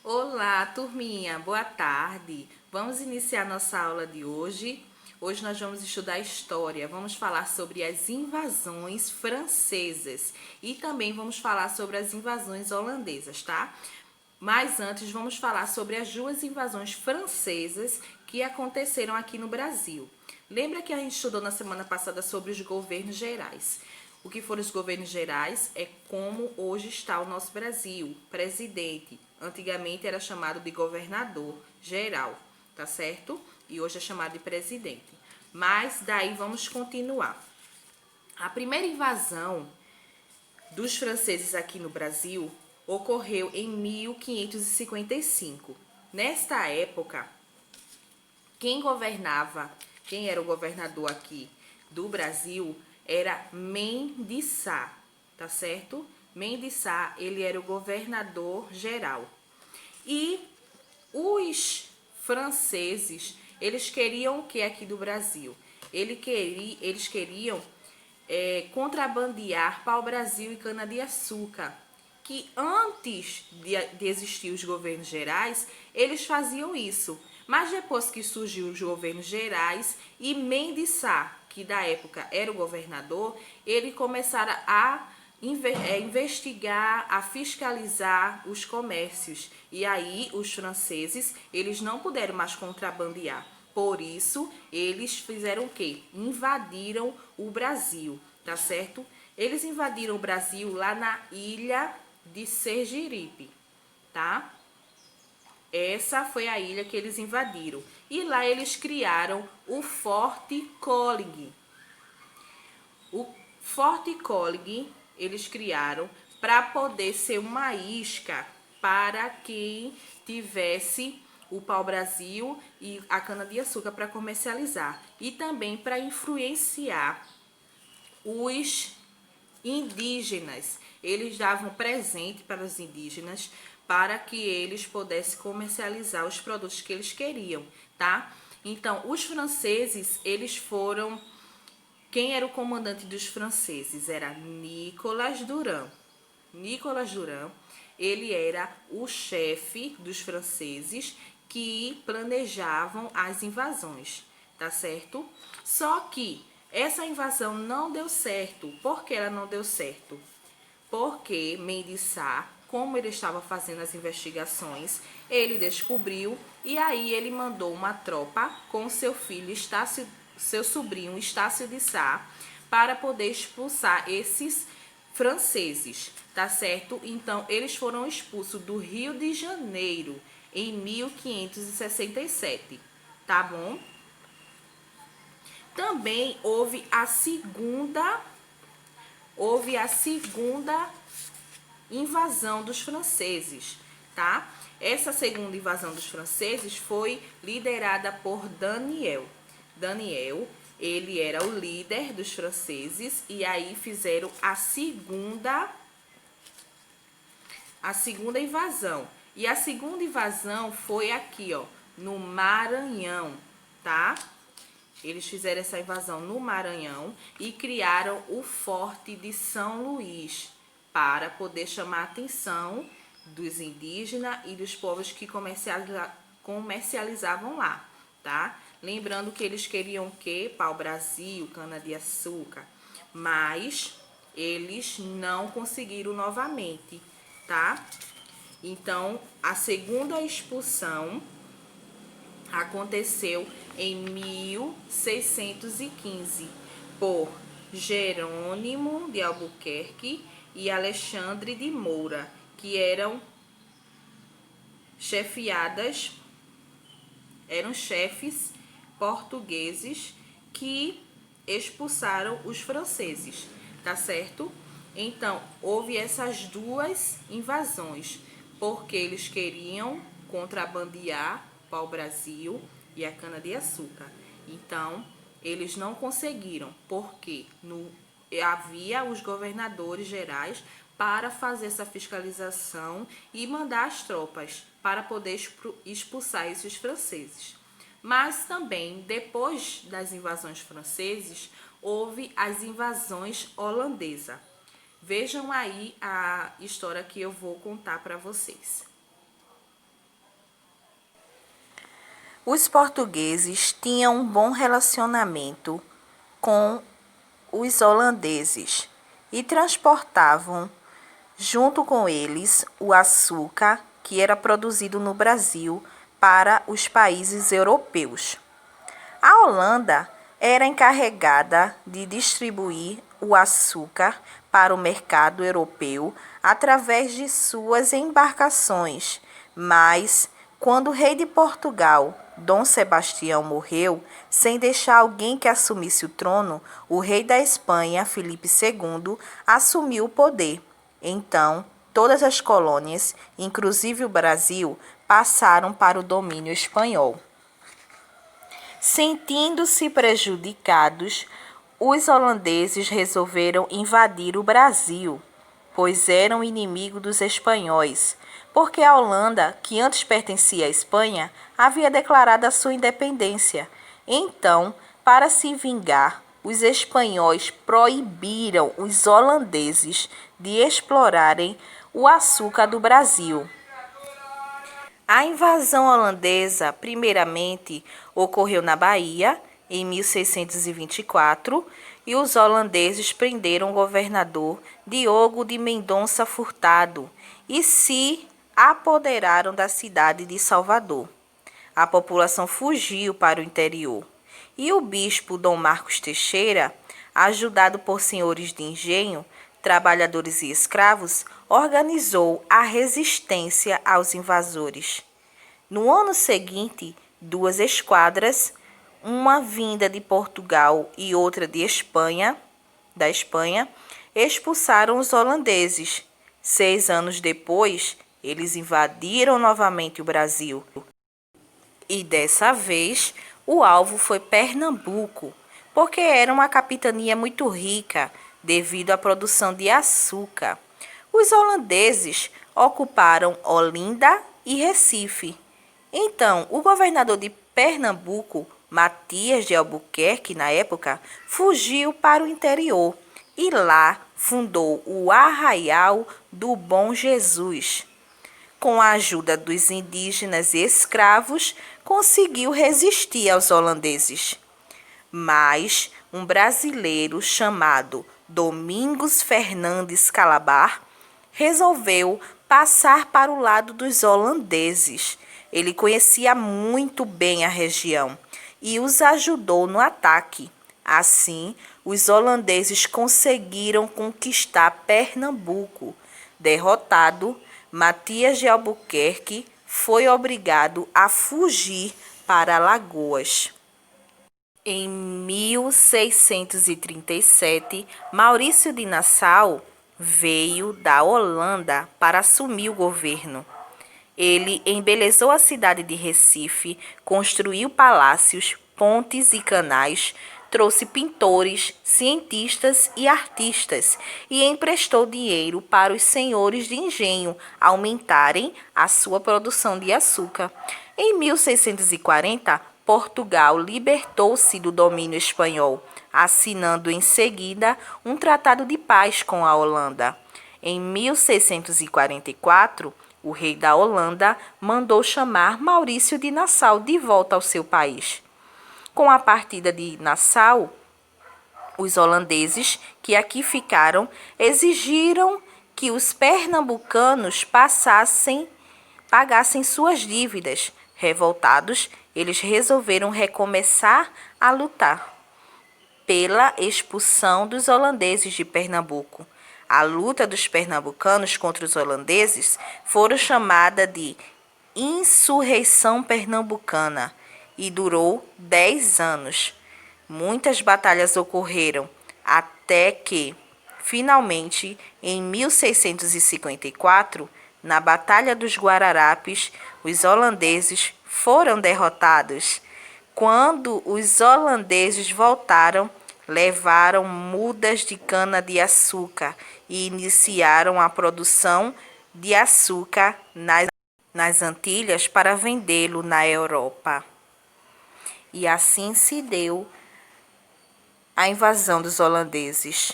Olá, turminha, boa tarde. Vamos iniciar nossa aula de hoje. Hoje nós vamos estudar história. Vamos falar sobre as invasões francesas e também vamos falar sobre as invasões holandesas, tá? Mas antes vamos falar sobre as duas invasões francesas que aconteceram aqui no Brasil. Lembra que a gente estudou na semana passada sobre os governos gerais? O que foram os governos gerais é como hoje está o nosso Brasil, presidente. Antigamente era chamado de governador geral, tá certo? E hoje é chamado de presidente. Mas daí vamos continuar. A primeira invasão dos franceses aqui no Brasil ocorreu em 1555. Nesta época, quem era o governador aqui do Brasil era Mendes Sá, tá certo? Mendes Sá, ele era o governador geral. E os franceses, eles queriam o que aqui do Brasil? Eles queriam contrabandear pau-brasil e cana-de-açúcar, que antes de existir os governos gerais, eles faziam isso. Mas depois que surgiu os governos gerais e Mendes Sá, que da época era o governador, ele começaram a investigar, a fiscalizar os comércios. E aí os franceses, eles não puderam mais contrabandear. Por isso, eles fizeram o quê? Invadiram o Brasil, tá certo? Eles invadiram o Brasil lá na ilha de Sergipe, tá? Essa foi a ilha que eles invadiram. E lá eles criaram o Forte Colig. O Forte Colig eles criaram para poder ser uma isca para quem tivesse o pau-brasil e a cana-de-açúcar para comercializar. E também para influenciar os indígenas. Eles davam presente para os indígenas para que eles pudessem comercializar os produtos que eles queriam, tá? Então, os franceses, eles foram... Quem era o comandante dos franceses? Era Nicolas Durand. Nicolas Durand, ele era o chefe dos franceses que planejavam as invasões, tá certo? Só que essa invasão não deu certo. Por que ela não deu certo? Porque Mendes Sá, como ele estava fazendo as investigações, ele descobriu e aí ele mandou uma tropa com seu filho Estácio, seu sobrinho Estácio de Sá, para poder expulsar esses franceses, tá certo? Então, eles foram expulsos do Rio de Janeiro em 1567, tá bom? Também houve a segunda invasão dos franceses, tá? Essa segunda invasão dos franceses foi liderada por Daniel. Daniel, ele era o líder dos franceses e aí fizeram a segunda invasão. E a segunda invasão foi aqui, ó, no Maranhão, tá? Eles fizeram essa invasão no Maranhão e criaram o Forte de São Luís para poder chamar a atenção dos indígenas e dos povos que comercializavam lá, tá? Lembrando que eles queriam o quê? Pau-brasil, cana-de-açúcar, mas eles não conseguiram novamente, tá? Então, a segunda expulsão aconteceu em 1615 por Jerônimo de Albuquerque e Alexandre de Moura, que eram chefes portugueses que expulsaram os franceses, tá certo? Então, houve essas duas invasões, porque eles queriam contrabandear pau-brasil e a cana-de-açúcar. Então, eles não conseguiram, porque havia os governadores gerais para fazer essa fiscalização e mandar as tropas para poder expulsar esses franceses. Mas também, depois das invasões francesas, houve as invasões holandesas. Vejam aí a história que eu vou contar para vocês. Os portugueses tinham um bom relacionamento com os holandeses e transportavam junto com eles o açúcar que era produzido no Brasil para os países europeus. A Holanda era encarregada de distribuir o açúcar para o mercado europeu através de suas embarcações, mas quando o rei de Portugal, Dom Sebastião, morreu, sem deixar alguém que assumisse o trono, o rei da Espanha, Filipe II, assumiu o poder. Então, todas as colônias, inclusive o Brasil, passaram para o domínio espanhol. Sentindo-se prejudicados, os holandeses resolveram invadir o Brasil, pois eram inimigos dos espanhóis, porque a Holanda, que antes pertencia à Espanha, havia declarado a sua independência. Então, para se vingar, os espanhóis proibiram os holandeses de explorarem o açúcar do Brasil. A invasão holandesa, primeiramente, ocorreu na Bahia, em 1624, e os holandeses prenderam o governador Diogo de Mendonça Furtado e se apoderaram da cidade de Salvador. A população fugiu para o interior e o bispo Dom Marcos Teixeira, ajudado por senhores de engenho, trabalhadores e escravos, organizou a resistência aos invasores. No ano seguinte, 2 esquadras, uma vinda de Portugal e outra da Espanha, expulsaram os holandeses. 6 anos depois, eles invadiram novamente o Brasil. E dessa vez, o alvo foi Pernambuco, porque era uma capitania muito rica devido à produção de açúcar. Os holandeses ocuparam Olinda e Recife. Então, o governador de Pernambuco, Matias de Albuquerque, na época, fugiu para o interior e lá fundou o Arraial do Bom Jesus. Com a ajuda dos indígenas e escravos, conseguiu resistir aos holandeses. Mas um brasileiro chamado Domingos Fernandes Calabar resolveu passar para o lado dos holandeses. Ele conhecia muito bem a região e os ajudou no ataque. Assim, os holandeses conseguiram conquistar Pernambuco. Derrotado, Matias de Albuquerque foi obrigado a fugir para Alagoas. Em 1637, Maurício de Nassau veio da Holanda para assumir o governo. Ele embelezou a cidade de Recife, construiu palácios, pontes e canais, trouxe pintores, cientistas e artistas e emprestou dinheiro para os senhores de engenho aumentarem a sua produção de açúcar. Em 1640, Portugal libertou-se do domínio espanhol, assinando em seguida um tratado de paz com a Holanda. Em 1644, o rei da Holanda mandou chamar Maurício de Nassau de volta ao seu país. Com a partida de Nassau, os holandeses que aqui ficaram exigiram que os pernambucanos pagassem suas dívidas. Revoltados, eles resolveram recomeçar a lutar pela expulsão dos holandeses de Pernambuco. A luta dos pernambucanos contra os holandeses foi chamada de Insurreição Pernambucana e durou 10 anos. Muitas batalhas ocorreram até que, finalmente, em 1654, na Batalha dos Guararapes, os holandeses foram derrotados. Quando os holandeses voltaram, levaram mudas de cana-de-açúcar e iniciaram a produção de açúcar nas Antilhas para vendê-lo na Europa. E assim se deu a invasão dos holandeses.